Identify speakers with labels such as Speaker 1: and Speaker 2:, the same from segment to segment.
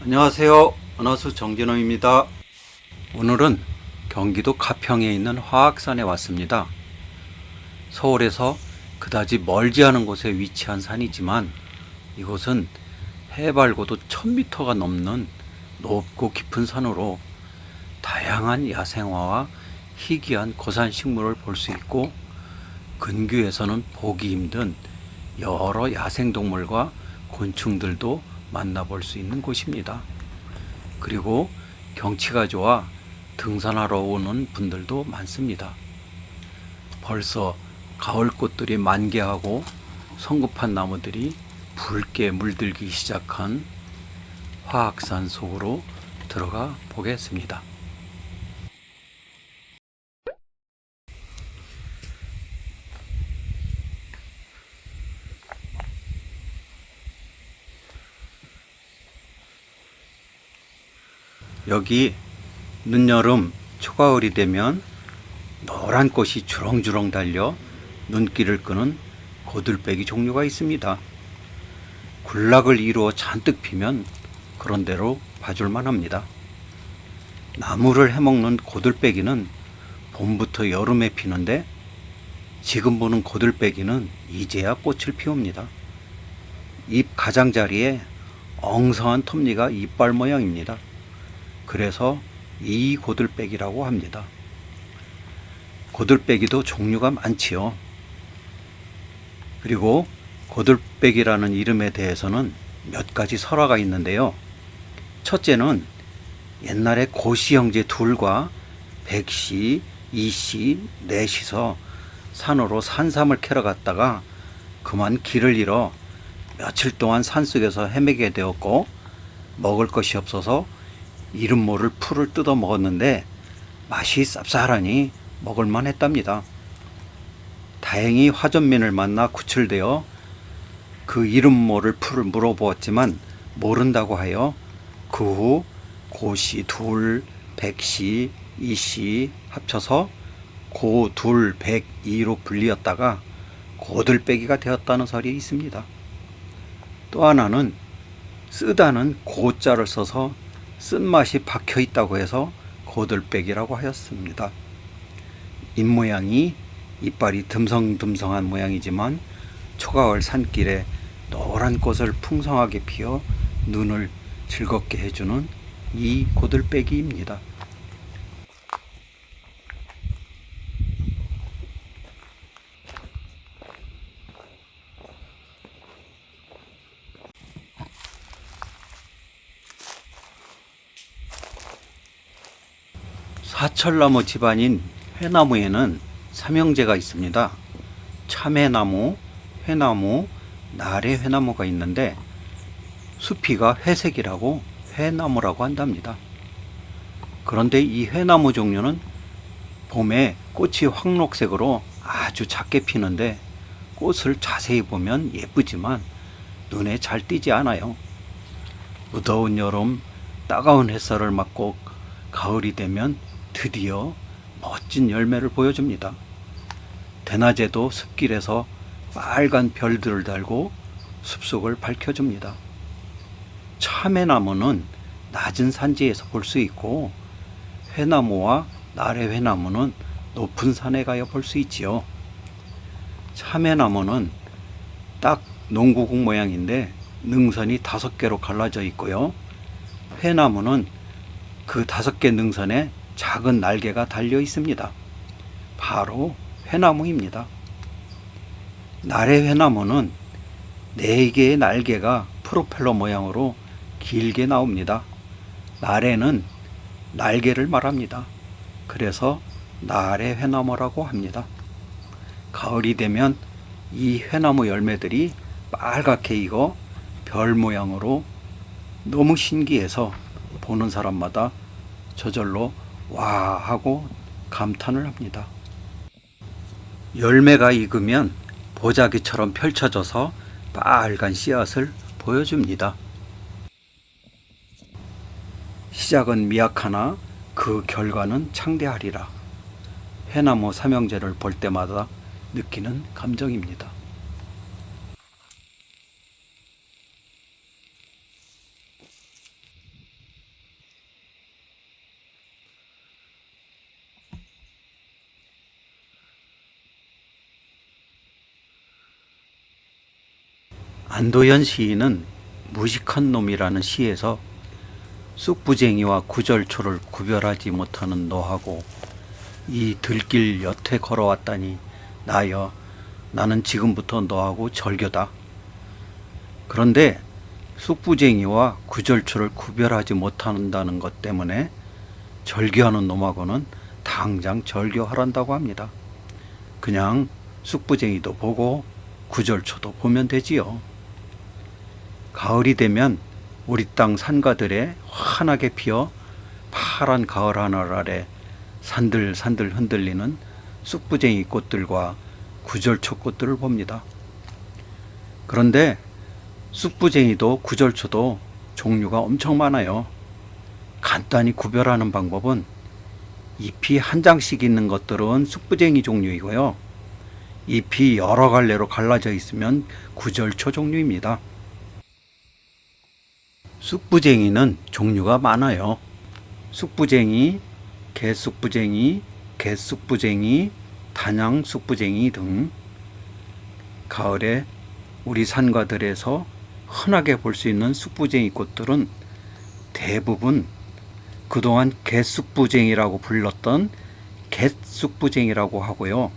Speaker 1: 안녕하세요. 은하수 정진호입니다. 오늘은 경기도 가평에 있는 화학산에 왔습니다. 서울에서 그다지 멀지 않은 곳에 위치한 산이지만 이곳은 해발고도 1000m가 넘는 높고 깊은 산으로 다양한 야생화와 희귀한 고산 식물을 볼 수 있고, 근교에서는 보기 힘든 여러 야생동물과 곤충들도 만나볼 수 있는 곳입니다. 그리고 경치가 좋아 등산하러 오는 분들도 많습니다. 벌써 가을꽃들이 만개하고 성급한 나무들이 붉게 물들기 시작한 화학산 속으로 들어가 보겠습니다. 여기 늦여름 초가을이 되면 노란 꽃이 주렁주렁 달려 눈길을 끄는 고들빼기 종류가 있습니다. 군락을 이루어 잔뜩 피면 그런 대로 봐줄만 합니다. 나무를 해먹는 고들빼기는 봄부터 여름에 피는데, 지금 보는 고들빼기는 이제야 꽃을 피웁니다. 잎 가장자리에 엉성한 톱니가 이빨 모양입니다. 그래서 이 고들빼기라고 합니다. 고들빼기도 종류가 많지요. 그리고 고들빼기라는 이름에 대해서는 몇 가지 설화가 있는데요. 첫째는 옛날에 고씨 형제 둘과 백씨, 이씨, 넷이서 산으로 산삼을 캐러 갔다가 그만 길을 잃어 며칠 동안 산속에서 헤매게 되었고, 먹을 것이 없어서 이름 모를 풀을 뜯어 먹었는데 맛이 쌉쌀하니 먹을만 했답니다. 다행히 화전민을 만나 구출되어 그 이름 모를 풀을 물어보았지만 모른다고 하여 그 후 고씨 둘, 백씨, 이씨 합쳐서 고둘 백이로 불리었다가 고들빼기가 되었다는 설이 있습니다. 또 하나는 쓰다는 고자를 써서 쓴맛이 박혀 있다고 해서 고들빼기라고 하였습니다. 입모양이 이빨이 듬성듬성한 모양이지만 초가을 산길에 노란 꽃을 풍성하게 피워 눈을 즐겁게 해주는 이 고들빼기입니다. 사철나무 집안인 회나무에는 삼형제가 있습니다. 참외나무, 회나무, 나래회나무가 있는데 수피가 회색이라고 회나무라고 한답니다. 그런데 이 회나무 종류는 봄에 꽃이 황록색으로 아주 작게 피는데, 꽃을 자세히 보면 예쁘지만 눈에 잘 띄지 않아요. 무더운 여름 따가운 햇살을 맞고 가을이 되면 드디어 멋진 열매를 보여줍니다. 대낮에도 숲길에서 빨간 별들을 달고 숲속을 밝혀줍니다. 참외나무는 낮은 산지에서 볼 수 있고, 회나무와 나래회나무는 높은 산에 가야 볼 수 있지요. 참외나무는 딱 농구공 모양인데 능선이 5개로 갈라져 있고요. 회나무는 그 5개 능선에 작은 날개가 달려 있습니다. 바로 회나무입니다. 나래회나무는 4개의 날개가 프로펠러 모양으로 길게 나옵니다. 나래는 날개를 말합니다. 그래서 나래회나무라고 합니다. 가을이 되면 이 회나무 열매들이 빨갛게 익어 별 모양으로 너무 신기해서 보는 사람마다 저절로 와 하고 감탄을 합니다. 열매가 익으면 보자기처럼 펼쳐져서 빨간 씨앗을 보여줍니다. 시작은 미약하나 그 결과는 창대하리라. 회나무 삼형제를 볼 때마다 느끼는 감정입니다. 안도현 시인은 무식한 놈이라는 시에서 쑥부쟁이와 구절초를 구별하지 못하는 너하고 이 들길 여태 걸어왔다니 나여, 나는 지금부터 너하고 절교다. 그런데 쑥부쟁이와 구절초를 구별하지 못한다는 것 때문에 절교하는 놈하고는 당장 절교하란다고 합니다. 그냥 쑥부쟁이도 보고 구절초도 보면 되지요. 가을이 되면 우리 땅 산가들에 환하게 피어 파란 가을 하늘 아래 산들산들 흔들리는 쑥부쟁이 꽃들과 구절초 꽃들을 봅니다. 그런데 쑥부쟁이도 구절초도 종류가 엄청 많아요. 간단히 구별하는 방법은 잎이 한 장씩 있는 것들은 쑥부쟁이 종류이고요. 잎이 여러 갈래로 갈라져 있으면 구절초 종류입니다. 쑥부쟁이는 종류가 많아요. 쑥부쟁이, 개쑥부쟁이, 개쑥부쟁이, 단양쑥부쟁이 등 가을에 우리 산가들에서 흔하게 볼 수 있는 쑥부쟁이 꽃들은 대부분 그동안 개쑥부쟁이라고 불렀던 갯쑥부쟁이라고 하고요.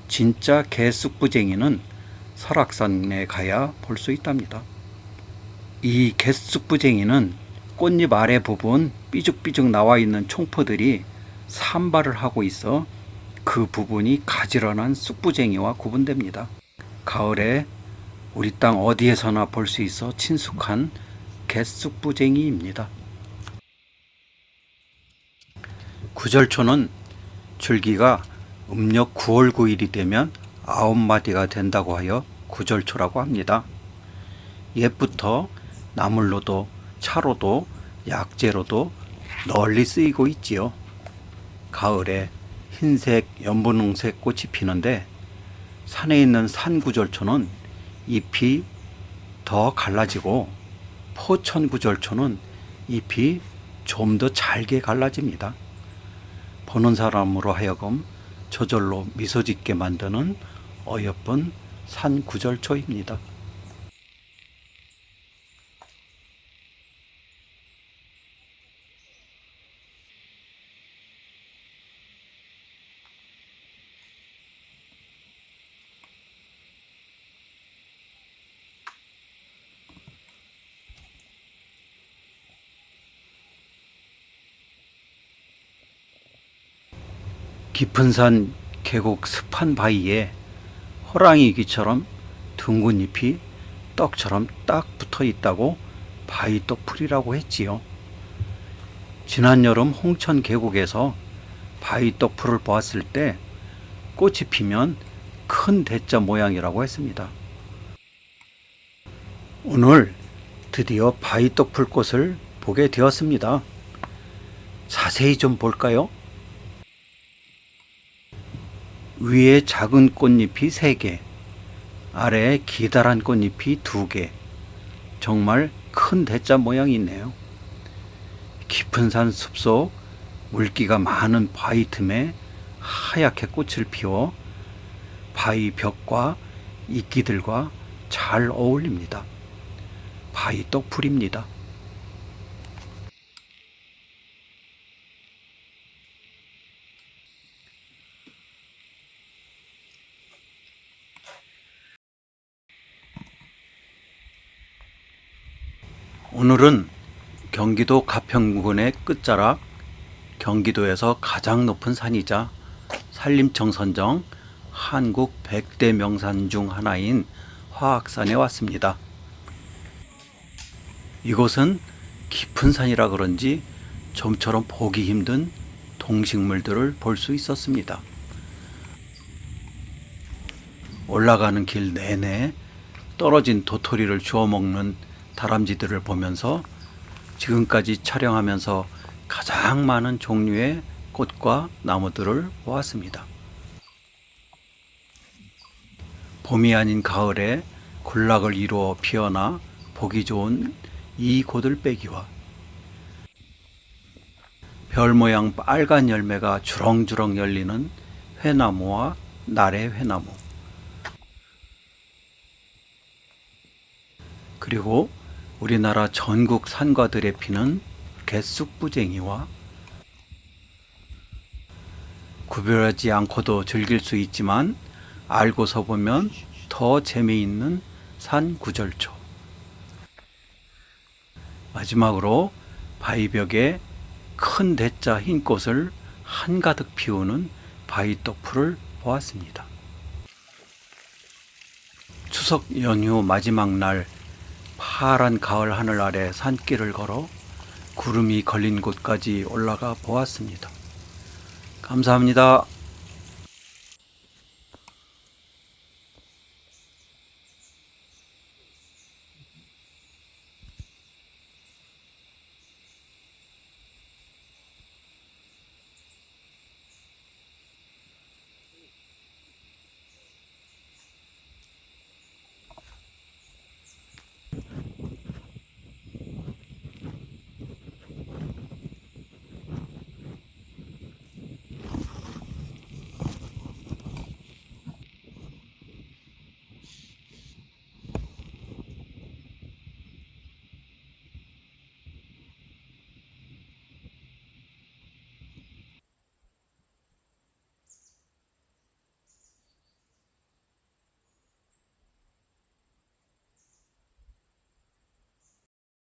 Speaker 1: 진짜 개쑥부쟁이는 설악산에 가야 볼 수 있답니다. 이 갯쑥부쟁이는 꽃잎 아래 부분 삐죽삐죽 나와 있는 총포들이 산발을 하고 있어 그 부분이 가지런한 쑥부쟁이와 구분됩니다. 가을에 우리 땅 어디에서나 볼 수 있어 친숙한 갯쑥부쟁이입니다. 구절초는 줄기가 음력 9월 9일이 되면 9마디가 된다고 하여 구절초라고 합니다. 옛부터 나물로도 차로도 약재로도 널리 쓰이고 있지요. 가을에 흰색 연분홍색 꽃이 피는데 산에 있는 산구절초는 잎이 더 갈라지고 포천구절초는 잎이 좀 더 잘게 갈라집니다. 보는 사람으로 하여금 저절로 미소 짓게 만드는 어여쁜 산구절초입니다. 깊은 산 계곡 습한 바위에 호랑이 귀처럼 둥근 잎이 떡처럼 딱 붙어 있다고 바위떡풀이라고 했지요. 지난 여름 홍천 계곡에서 바위떡풀을 보았을 때 꽃이 피면 큰 대자 모양이라고 했습니다. 오늘 드디어 바위떡풀 꽃을 보게 되었습니다. 자세히 좀 볼까요? 위에 작은 꽃잎이 3개, 아래에 기다란 꽃잎이 2개, 정말 큰 대자 모양이 있네요. 깊은 산 숲속 물기가 많은 바위 틈에 하얗게 꽃을 피워 바위 벽과 이끼들과 잘 어울립니다. 바위떡풀입니다. 오늘은 경기도 가평군의 끝자락, 경기도에서 가장 높은 산이자 산림청 선정 한국 100대 명산 중 하나인 화악산에 왔습니다. 이곳은 깊은 산이라 그런지 좀처럼 보기 힘든 동식물들을 볼 수 있었습니다. 올라가는 길 내내 떨어진 도토리를 주워 먹는 다람쥐들을 보면서 지금까지 촬영하면서 가장 많은 종류의 꽃과 나무들을 보았습니다. 봄이 아닌 가을에 군락을 이루어 피어나 보기 좋은 이 고들빼기와 별 모양 빨간 열매가 주렁주렁 열리는 회나무와 나래 회나무, 그리고 우리나라 전국 산과들에 피는 개쑥부쟁이와 구별하지 않고도 즐길 수 있지만 알고서 보면 더 재미있는 산구절초. 마지막으로 바위벽에 큰 대자 흰 꽃을 한가득 피우는 바위떡풀을 보았습니다. 추석 연휴 마지막 날 파란 가을 하늘 아래 산길을 걸어 구름이 걸린 곳까지 올라가 보았습니다. 감사합니다.